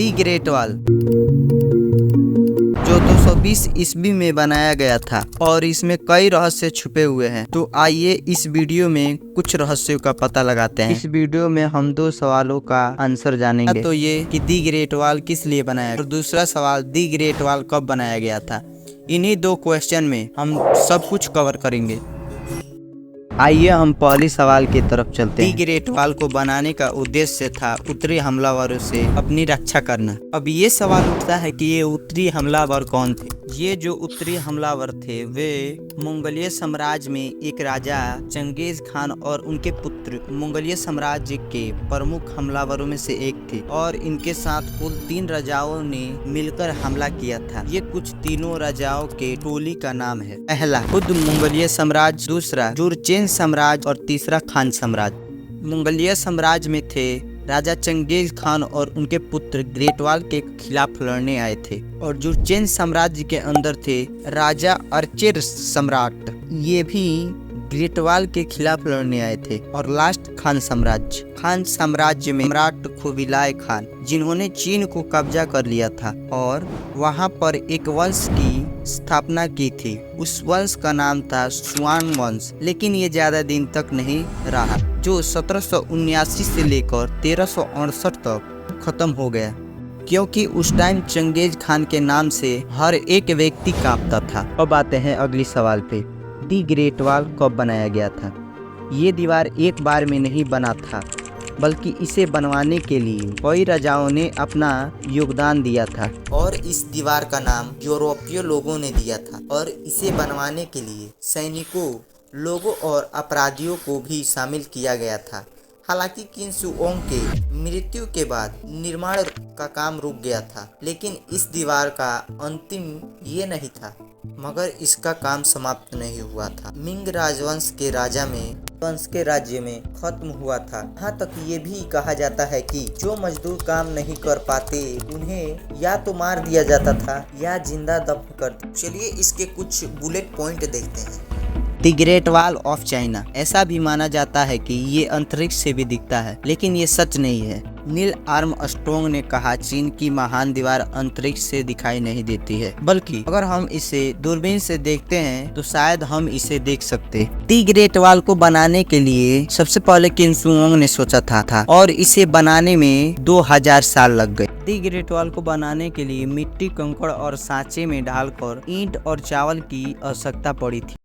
The great wall जो 220 ईस्वी में बनाया गया था और इसमें कई रहस्य छुपे हुए हैं। तो आइए इस वीडियो में कुछ रहस्यों का पता लगाते हैं। इस वीडियो में हम 2 सवालों का आंसर जानेंगे। तो ये कि दी ग्रेट वॉल किस लिए बनाया और दूसरा सवाल दी ग्रेट वॉल कब बनाया गया था। इन्हीं 2 क्वेश्चन में हम सब कुछ कवर करेंगे। आइए हम पहले सवाल की तरफ चलते हैं। दी ग्रेट वॉल को बनाने का उद्देश्य था उत्तरी हमलावरों से अपनी रक्षा करना। अब ये सवाल उठता है कि ये उत्तरी हमलावर कौन थे। ये जो उत्तरी हमलावर थे वे मंगोलिया साम्राज्य में एक राजा चंगेज खान और उनके पुत्र मंगोलिया साम्राज्य के प्रमुख हमलावरों में से एक थे और इनके साथ कुल 3 राजाओं ने मिलकर हमला किया था। ये कुछ तीनों राजाओं के टोली का नाम है। पहला खुद मंगोलिया साम्राज्य, दूसरा जुरचेन साम्राज्य और तीसरा खान साम्राज्य। मंगोलिया साम्राज्य में थे राजा चंगेज खान और उनके पुत्र ग्रेट वॉल के खिलाफ लड़ने आए थे और जुरचेन साम्राज्य के अंदर थे राजा अर्चेर सम्राट, ये भी ग्रेट वॉल के खिलाफ लड़ने आए थे। और लास्ट खान साम्राज्य में सम्राट कुबिलाई खान, जिन्होंने चीन को कब्जा कर लिया था और वहां पर एक वंश की स्थापना की थी। उस वंश का नाम था सुआन वंश, लेकिन ये ज्यादा दिन तक नहीं रहा, जो 1779 से लेकर 1368 तक खत्म हो गया, क्योंकि उस टाइम चंगेज खान के नाम से हर एक व्यक्ति कांपता था। अब आते हैं अगली सवाल पे। दी ग्रेट वॉल कब बनाया गया था। ये दीवार एक बार में नहीं बना था, बल्कि इसे बनवाने के लिए कई राजाओं ने अपना योगदान दिया था और इस दीवार का नाम यूरोपीय लोगों ने दिया था। और इसे बनवाने के लिए सैनिकों, लोगों और अपराधियों को भी शामिल किया गया था। हालांकि किंग सुओंग के मृत्यु के बाद निर्माण का काम रुक गया था, लेकिन इस दीवार का अंतिम ये नहीं था, मगर इसका काम समाप्त नहीं हुआ था। मिंग राजवंश के राज्य में खत्म हुआ था। यहाँ तक ये भी कहा जाता है कि जो मजदूर काम नहीं कर पाते उन्हें या तो मार दिया जाता था या जिंदा दफन कर। चलिए इसके कुछ बुलेट पॉइंट देखते हैं। The great wall of China, ऐसा भी माना जाता है कि ये अंतरिक्ष से भी दिखता है, लेकिन ये सच नहीं है। नील आर्मस्ट्रॉन्ग ने कहा चीन की महान दीवार अंतरिक्ष से दिखाई नहीं देती है, बल्कि अगर हम इसे दूरबीन से देखते हैं तो शायद हम इसे देख सकते। दी ग्रेट वॉल को बनाने के लिए सबसे पहले किंग सुओंग ने सोचा था और इसे बनाने में 2000 साल लग गए। दी ग्रेट वॉल को बनाने के लिए मिट्टी, कंकड़ और सांचे में डालकर ईंट और चावल की आवश्यकता पड़ी थी।